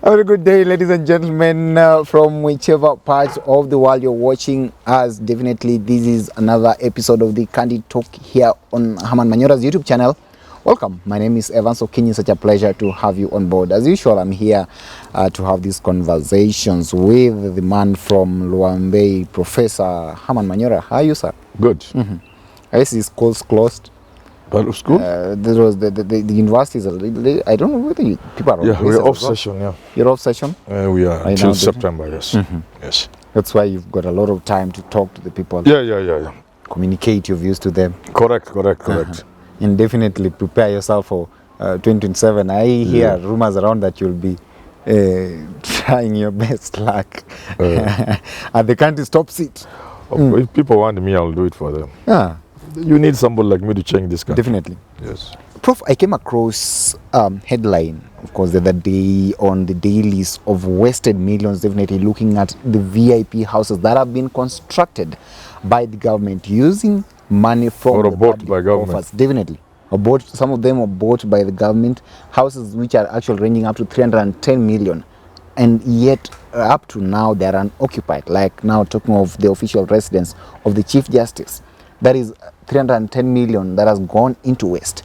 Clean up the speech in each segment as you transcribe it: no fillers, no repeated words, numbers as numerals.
A very good day, ladies and gentlemen, from whichever part of the world you're watching us. Definitely, this is another episode of the Candid Talk here on Herman Manyora's YouTube channel. Welcome. My name is Evan Sokini. Such a pleasure to have you on board. As usual, I'm here to have these conversations with the man from Luambe, Professor Herman Manyora. How are you, sir? Good. I see schools closed. But school? There was the universities. I don't know whether people are on Yeah, we're off well. session, yeah. You're off session? We are Right until now, September, yes. Yes. That's why you've got a lot of time to talk to the people. Yeah. Communicate your views to them. Correct. And definitely prepare yourself for 2027. I hear rumors around that you'll be trying your best luck at the country's top seat. If people want me, I'll do it for them. Yeah, You need somebody like me to change this country. definitely. Yes. Prof, I came across headline, of course, the other day on the dailies of wasted millions, definitely looking at the VIP houses that have been constructed by the government using money from Or the bought public by government. coffers. Definitely. Or bought, some of them are bought by the government, houses which are actually ranging up to 310 million. And yet, up to now, they are unoccupied. Like now, talking of the official residence of the Chief Justice. That is 310 million that has gone into waste.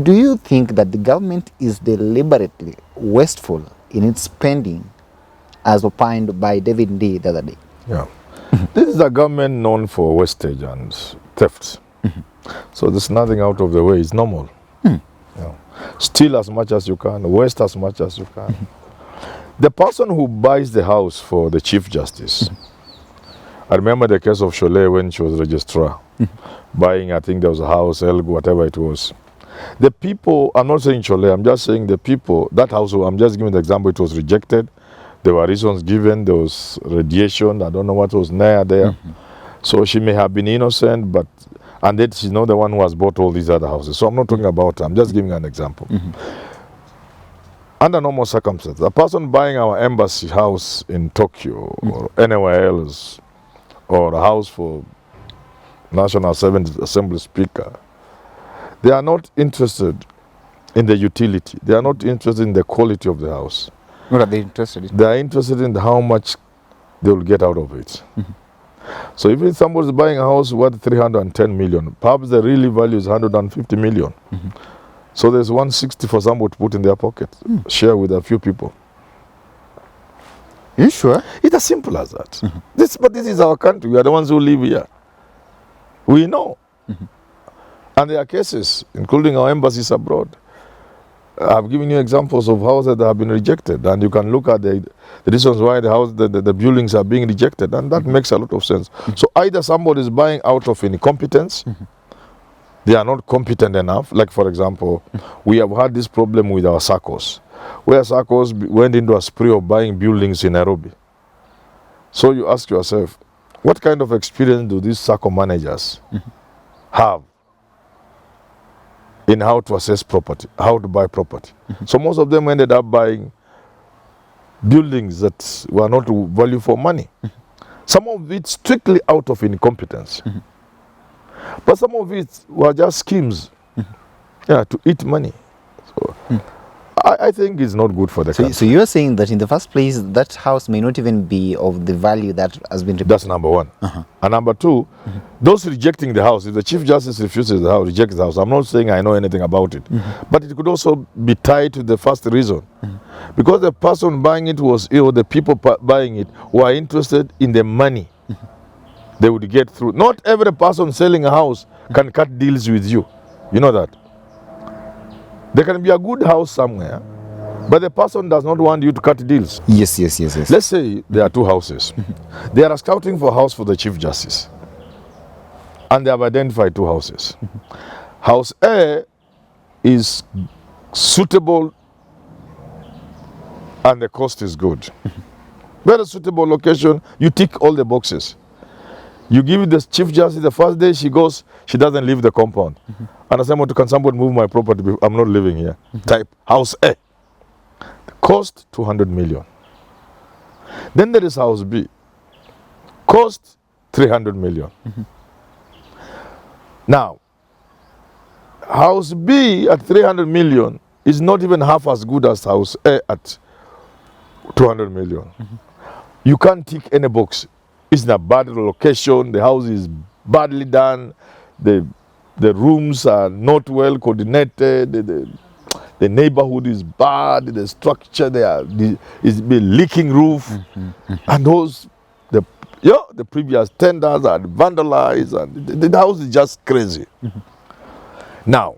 Do you think that the government is deliberately wasteful in its spending, as opined by David D the other day? Yeah. This is a government known for wastage and theft. So there's nothing out of the way. It's normal. Yeah. Steal as much as you can, waste as much as you can. The person who buys the house for the Chief Justice, I remember the case of Cholet when she was registrar, buying, I think there was a house, Elgo, whatever it was. The people, I'm not saying Cholet, I'm just saying the people, that house, I'm just giving the example, it was rejected. There were reasons given, there was radiation, I don't know what was near there. So she may have been innocent, but, and then she's not the one who has bought all these other houses. So I'm not talking about her, I'm just giving an example. Under normal circumstances, a person buying our embassy house in Tokyo or anywhere else, or a house for National Assembly Speaker, they are not interested in the utility. They are not interested in the quality of the house. What are they interested in? They are interested in how much they will get out of it. So if somebody is buying a house worth 310 million, perhaps the really value is 150 million. So there's 160 for somebody to put in their pocket, share with a few people. You sure? It's as simple as that. But this is our country. We are the ones who live here. We know. And there are cases, including our embassies abroad. I've given you examples of houses that have been rejected, and you can look at the reasons why the buildings are being rejected, and that makes a lot of sense. So either somebody is buying out of incompetence, they are not competent enough. Like, for example, we have had this problem with our SACCOs, where SACCOs went into a spree of buying buildings in Nairobi. So you ask yourself, what kind of experience do these SACCO managers have in how to assess property, how to buy property? So most of them ended up buying buildings that were not value for money. Some of it strictly out of incompetence. But some of it were just schemes to eat money. So I think it's not good for the country. So you're saying that in the first place, that house may not even be of the value that has been reported? That's number one. And number two, those rejecting the house, if the Chief Justice refuses the house, rejects the house, I'm not saying I know anything about it, but it could also be tied to the first reason. Because the person buying it was ill, the people buying it were interested in the money they would get through. Not every person selling a house can cut deals with you. You know that. There can be a good house somewhere, but the person does not want you to cut deals. Yes. Let's say there are two houses. They are scouting for a house for the Chief Justice. And they have identified two houses. House A is suitable and the cost is good. Very suitable location, you tick all the boxes. You give the Chief Justice the first day she goes, she doesn't leave the compound. And I say, can somebody move my property? I'm not living here. Type house A. Cost 200 million. Then there is house B. Cost 300 million. Now, house B at 300 million is not even half as good as house A at 200 million. You can't tick any box. It's in a bad location. The house is badly done. The rooms are not well coordinated. The neighborhood is bad. The structure there is a leaking roof, and those the previous tenders are vandalized, and the house is just crazy. Now,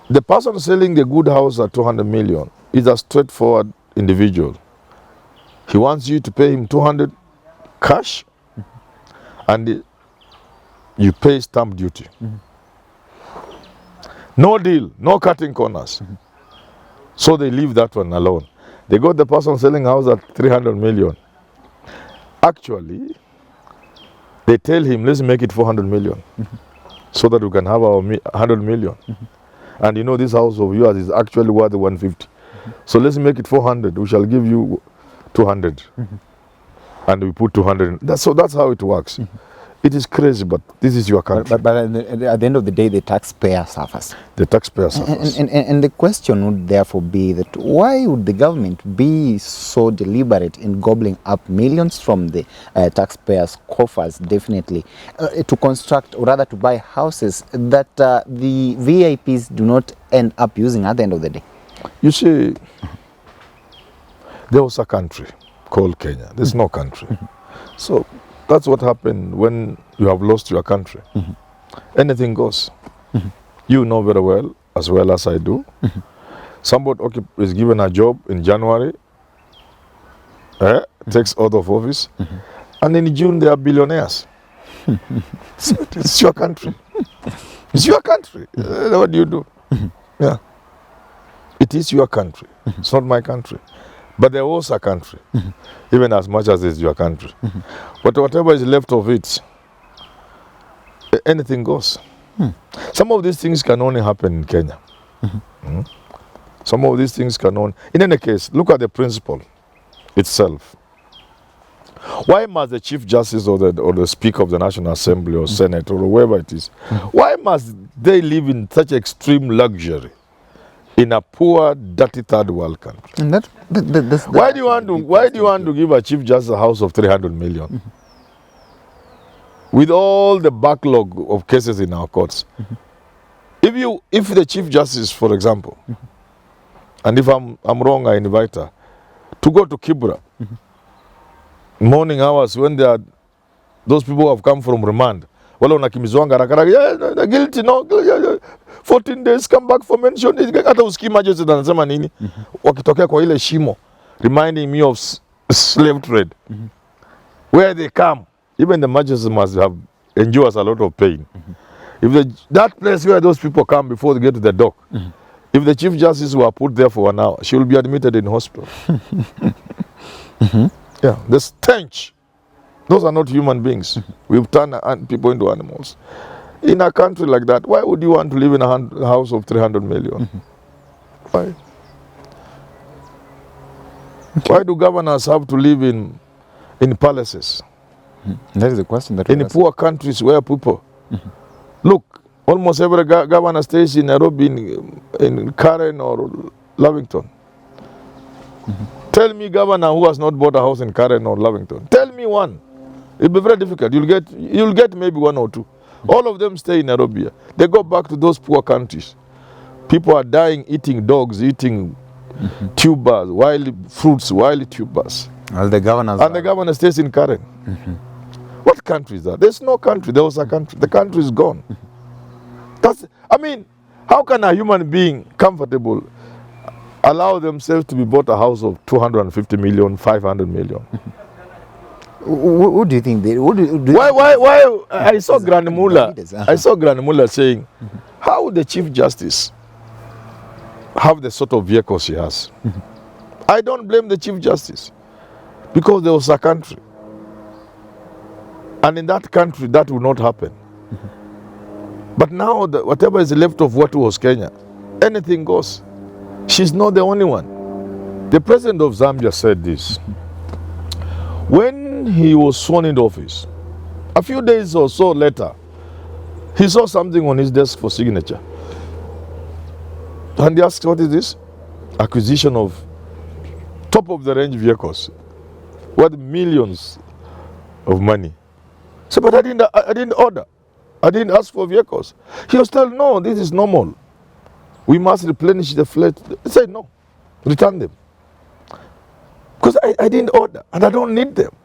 the person selling the good house at 200 million is a straightforward individual. He wants you to pay him 200 cash, and you pay stamp duty. No deal, no cutting corners. So they leave that one alone. They got the person selling house at 300 million. Actually, they tell him, let's make it 400 million so that we can have our 100 million. And you know this house of yours is actually worth 150. So let's make it 400. We shall give you 200. And we put 200. So that's how it works. It is crazy, but this is your country. But at the end of the day, the taxpayer suffers. The taxpayer suffers. And the question would therefore be that why would the government be so deliberate in gobbling up millions from the taxpayers' coffers, definitely, to construct, or rather to buy houses that the VIPs do not end up using at the end of the day? You see, there was a country called Kenya. There's no country. So that's what happened when you have lost your country. Anything goes. You know very well as I do. Somebody is given a job in January, takes out of office, and in June they are billionaires. It's your country. It's your country. What do you do? Yeah. It is your country. It's not my country. But there was a country, even as much as it's your country. But whatever is left of it, anything goes. Some of these things can only happen in Kenya. Some of these things can only... In any case, look at the principle itself. Why must the Chief Justice or the Speaker of the National Assembly or Senate or whoever it is, why must they live in such extreme luxury in a poor, dirty third world country? And why do you want to give a Chief Justice a house of 300 million? With all the backlog of cases in our courts. If the Chief Justice, for example, and if I'm wrong, I invite her to go to Kibra, morning hours when those people who have come from remand, wale unakimbizwanga rakaraka, guilty, no, 14 days, come back for mention. Hata usikii magistrate anasema nini? Wakitokea kwa ile shimo, reminding me of slave trade. Where they come, even the magistrates must have endured a lot of pain. If that place where those people come before they get to the dock, if the Chief Justice were put there for 1 hour, she will be admitted in hospital. Yeah, the stench. Those are not human beings. We've turned people into animals. In a country like that, why would you want to live in a house of 300 million? Why? Why do governors have to live in palaces? That is the question. In poor countries where people... Look, almost every governor stays in Nairobi, in Karen or Lavington. Tell me governor who has not bought a house in Karen or Lavington. Tell me one. It'll be very difficult. You'll get maybe 1 or 2. All of them stay in Nairobi. They go back to those poor countries. People are dying, eating dogs, eating tubers, wild fruits, wild tubers. Well, the governor stays in Karen. What country is that? There's no country. There was a country. The country is gone. How can a human being comfortable allow themselves to be bought a house of 250 million, 500 million? What do you think? Why? I saw Grand Mullah saying, how would the Chief Justice have the sort of vehicle she has? I don't blame the Chief Justice, because there was a country. And in that country, that would not happen. But now, whatever is left of what was Kenya, anything goes. She's not the only one. The president of Zambia said this. When he was sworn into office, a few days or so later, he saw something on his desk for signature. And he asked, what is this? Acquisition of top of the range vehicles worth millions of money. So, but I didn't order. I didn't ask for vehicles. He was told, no, this is normal. We must replenish the fleet. I said, no, return them. Because I didn't order and I don't need them.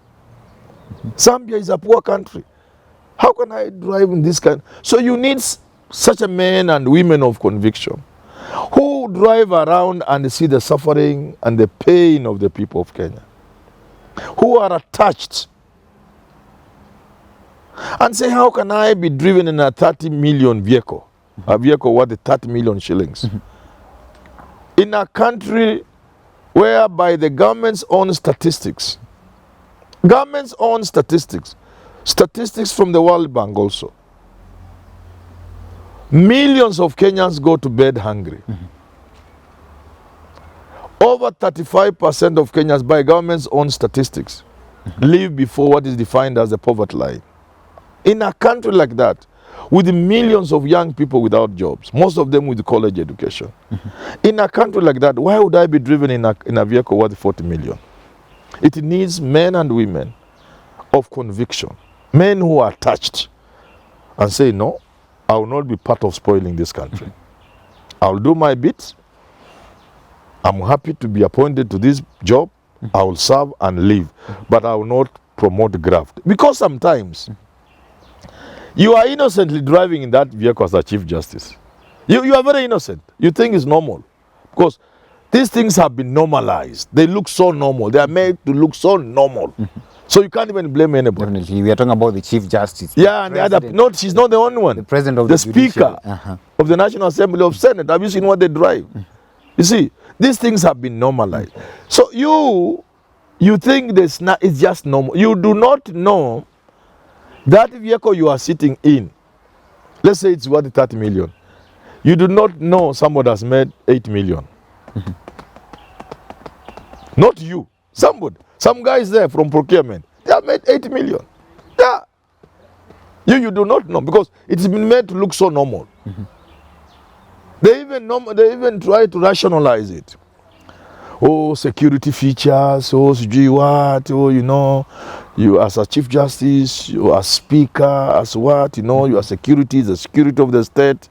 Zambia is a poor country. How can I drive in this kind? So you need such a men and women of conviction who drive around and see the suffering and the pain of the people of Kenya, who are attached and say, how can I be driven in a 30 million vehicle, a vehicle worth 30 million shillings, in a country where by the government's own statistics from the World Bank also, millions of Kenyans go to bed hungry. Over 35% of Kenyans, by government's own statistics, live before what is defined as the poverty line. In a country like that, with millions of young people without jobs, most of them with college education, in a country like that, why would I be driven in a vehicle worth 40 million? It needs men and women of conviction, men who are touched and say, no, I will not be part of spoiling this country. I'll do my bit. I'm happy to be appointed to this job. I will serve and live, but I will not promote graft. Because sometimes you are innocently driving in that vehicle as a Chief Justice. You are very innocent. You think it's normal. Because these things have been normalized. They look so normal. They are made to look so normal. So you can't even blame anybody. Definitely. We are talking about the Chief Justice. Yeah, and the other, no, she's not the only one. The President of the Speaker judiciary. of the National Assembly of Senate. Have you seen what they drive? You see, these things have been normalized. So you think it's just normal. You do not know that vehicle you are sitting in. Let's say it's worth 30 million. You do not know somebody has made 8 million. Not you. Somebody. Some guys there from procurement. They have made 8 million. Yeah. You do not know because it's been made to look so normal. They even try to rationalize it. Oh, security features, oh, what, oh, you know, you as a Chief Justice, you as Speaker, as what, you know, your security is the security of the state.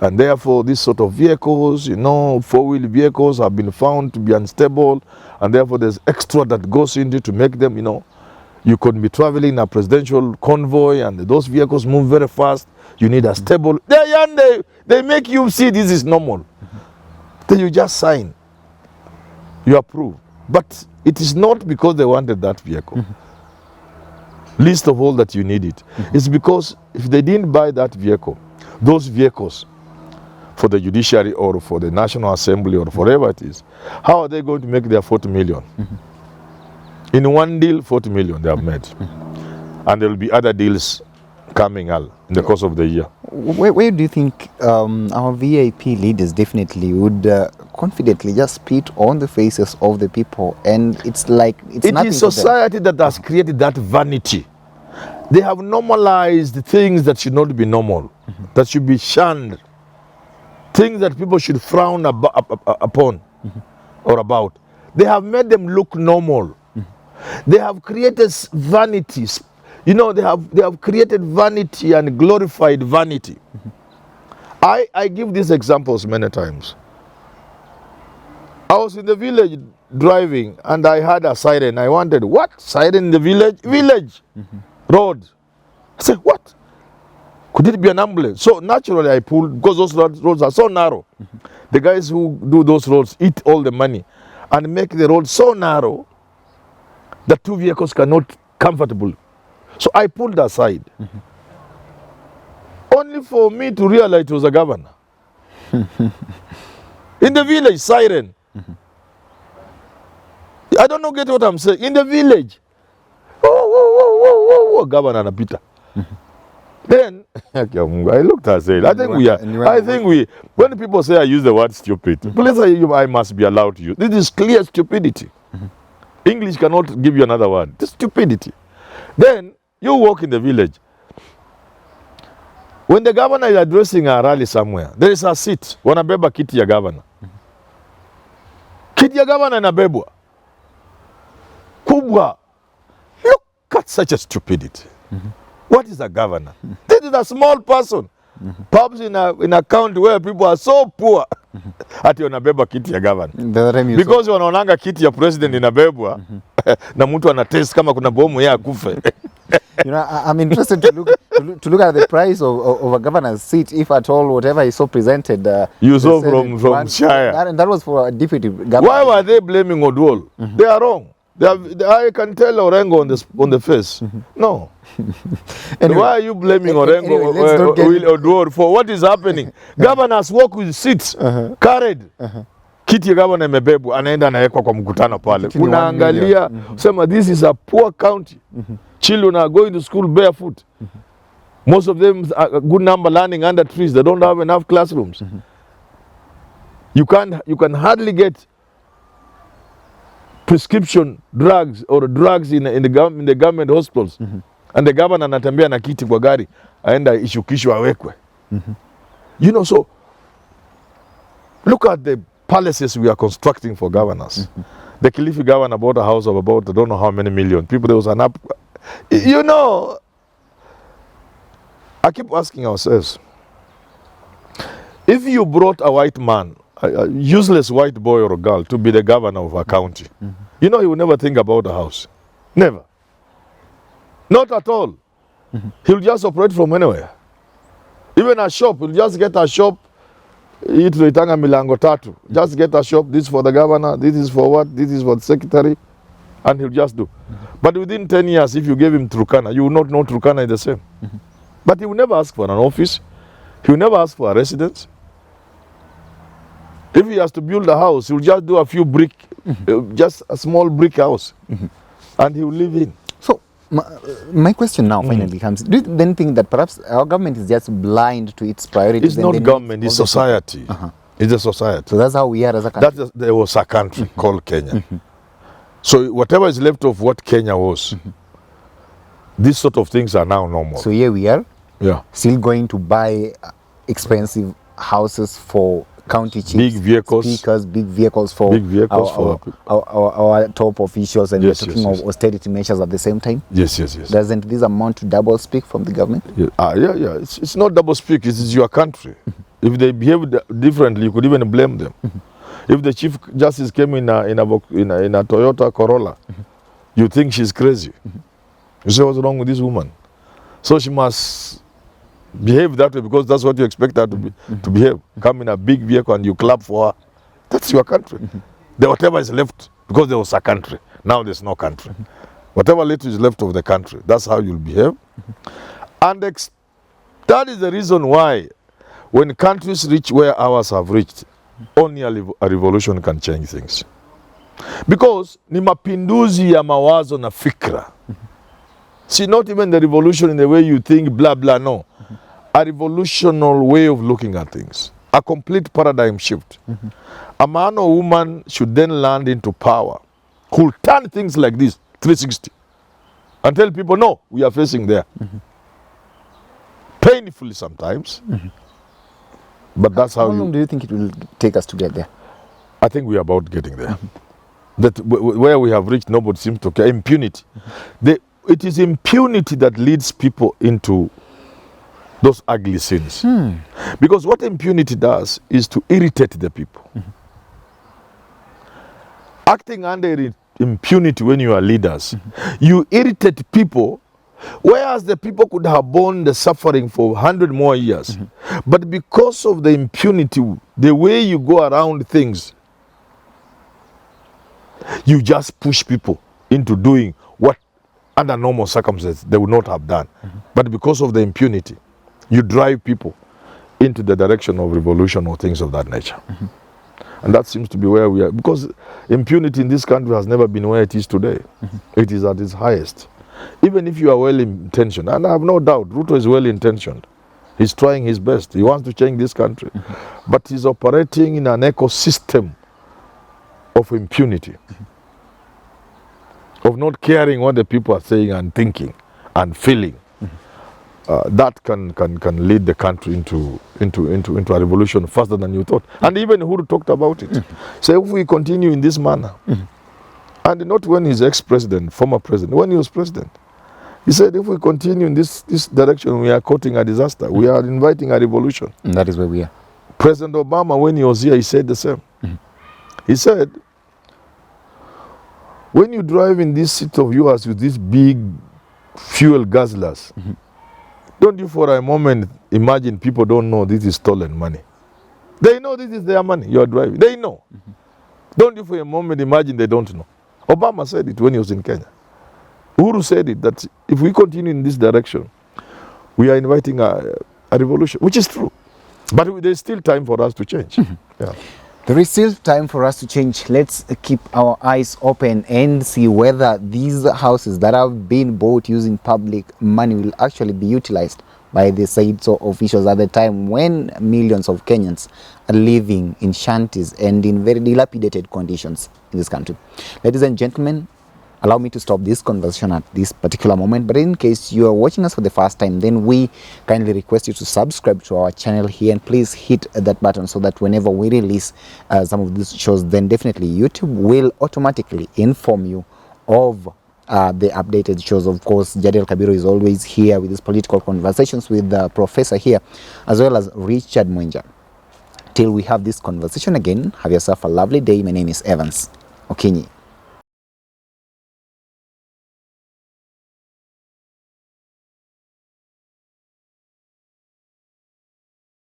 And therefore, these sort of vehicles, you know, four-wheel vehicles have been found to be unstable. And therefore, there's extra that goes into to make them, you know, you could be traveling in a presidential convoy and those vehicles move very fast. You need a stable. They make you see this is normal. Then you just sign. You approve. But it is not because they wanted that vehicle. Least of all that you need it. It's because if they didn't buy that vehicle, those vehicles for the judiciary or for the National Assembly or whatever it is, how are they going to make their 40 million? In one deal, 40 million they have made. And there will be other deals coming out in the course of the year. Where do you think our VIP leaders definitely would confidently just spit on the faces of the people, and it's like it's nothing It is society that has created that vanity. They have normalized things that should not be normal, that should be shunned, things that people should frown upon or about. They have made them look normal. They have created vanities. You know, they have created vanity and glorified vanity. I give these examples many times. I was in the village driving and I heard a siren. I wondered, what? Siren in the village? Village road. I said, what? Could it be an ambulance? So naturally I pulled, because those roads are so narrow. The guys who do those roads eat all the money and make the road so narrow that two vehicles cannot comfortable. So I pulled aside. Only for me to realize it was a governor. In the village, siren. I don't know, get what I'm saying. In the village. Oh, Governor Napita. Then, I looked and said, I think when people say I use the word stupid, please I must be allowed to use. This is clear stupidity. English cannot give you another word. This stupidity. Then, you walk in the village. When the governor is addressing a rally somewhere, there is a seat. Wanabeba kiti ya governor. Kiti ya governor inabebwa. Bebwa. Look at such a stupidity. What is a governor? This is a small person. Perhaps in a county where people are so poor. Ati wanabeba kiti ya governor. Because wanaonanga kiti ya president inabebwa. Na mtu anatest kama kuna bomu ya akufe. You know, I'm interested to look at the price of a governor's seat, if at all, whatever is so presented. You saw from Shire. That was for a deputy governor. Why were they blaming Odwol? They are wrong. I can tell Orengo on the face. No. Anyway, why are you blaming Orengo Odwol for what is happening? Governors walk with seats carried. Kiti ya governor imebebwa, anaenda anawekwa kwa mkutano pale. Unaangalia, sema this is a poor county. Children are going to school barefoot. Most of them, a good number, learning under trees. They don't have enough classrooms. You can hardly get prescription drugs or drugs in the government hospitals. And the governor anatembea na kiti kwa gari, aenda ishukishwa awekwe. You know, so look at the palaces we are constructing for governors. The Kilifi governor bought a house of about, I don't know how many million people. There was an up. You know, I keep asking ourselves, if you brought a white man, a useless white boy or girl, to be the governor of a county, you know he will never think about a house. Never. Not at all. He'll just operate from anywhere. Even a shop, he'll just get a shop. Itanga milango tatu. Just get a shop. This is for the governor. This is for what? This is for the secretary. And he'll just do. But within 10 years, if you gave him Turkana, you will not know Turkana is the same. But he will never ask for an office. He will never ask for a residence. If he has to build a house, he will just do a few brick, just a small brick house. And he will live in. So, my question now finally comes, do you then think that perhaps our government is just blind to its priorities? It's not government, it's society. It's a society. So that's how we are as a country. There was a country called Kenya. So whatever is left of what Kenya was, these sort of things are now normal. So here we are, still going to buy expensive houses for county chiefs, big vehicles, speakers, big vehicles for our top officials, and we're talking of austerity measures at the same time. Yes. Doesn't this amount to double speak from the government? Yeah. It's not double speak. It's your country. If they behave differently, you could even blame them. If the Chief Justice came in a Toyota Corolla, you think she's crazy. You say, what's wrong with this woman? So she must behave that way because that's what you expect her to behave. Come in a big vehicle and you clap for her. That's your country. Whatever is left, because there was a country, now there's no country. Whatever little is left of the country, that's how you'll behave. And that is the reason why when countries reach where ours have reached, only a revolution can change things. Because ni mapinduzi ya mawazo na fikra. See, not even the revolution in the way you think, blah, blah, no. A revolutionary way of looking at things. A complete paradigm shift. A man or woman should then land into power, who'll turn things like this, 360, and tell people, no, we are facing there. Painfully sometimes. But that's how long do you think it will take us to get there? I think we are about getting there. That where we have reached, nobody seems to care. Impunity. It is impunity that leads people into those ugly sins. Because what impunity does is to irritate the people. Acting under impunity when you are leaders, you irritate people. Whereas the people could have borne the suffering for 100 more years. But because of the impunity, the way you go around things, you just push people into doing what under normal circumstances they would not have done. But because of the impunity, you drive people into the direction of revolution or things of that nature. And that seems to be where we are. Because impunity in this country has never been where it is today. It is at its highest. Even if you are well-intentioned, and I have no doubt, Ruto is well-intentioned. He's trying his best. He wants to change this country. But he's operating in an ecosystem of impunity, of not caring what the people are saying and thinking and feeling. That can lead the country into a revolution faster than you thought. And even Uhuru talked about it. So if we continue in this manner, And not when he's ex-president, former president, when he was president. He said, if we continue in this direction, we are courting a disaster. We are inviting a revolution. And that is where we are. President Obama, when he was here, he said the same. He said, when you drive in this city of yours with these big fuel guzzlers, don't you for a moment imagine people don't know this is stolen money. They know this is their money you are driving. They know. Don't you for a moment imagine they don't know. Obama said it when he was in Kenya. Uhuru said it, that if we continue in this direction, we are inviting a revolution, which is true. But there's still time for us to change. Yeah. There is still time for us to change. Let's keep our eyes open and see whether these houses that have been bought using public money will actually be utilized by the said so officials at the time when millions of Kenyans are living in shanties and in very dilapidated conditions in this country. Ladies and gentlemen, allow me to stop this conversation at this particular moment, but in case you are watching us for the first time, then we kindly request you to subscribe to our channel here and please hit that button so that whenever we release some of these shows, then definitely YouTube will automatically inform you of the updated shows. Of course, Jadiel Kabiru is always here with his political conversations with the professor here, as well as Richard Mwenja. Till we have this conversation again, have yourself a lovely day. My name is Evans Okinyi.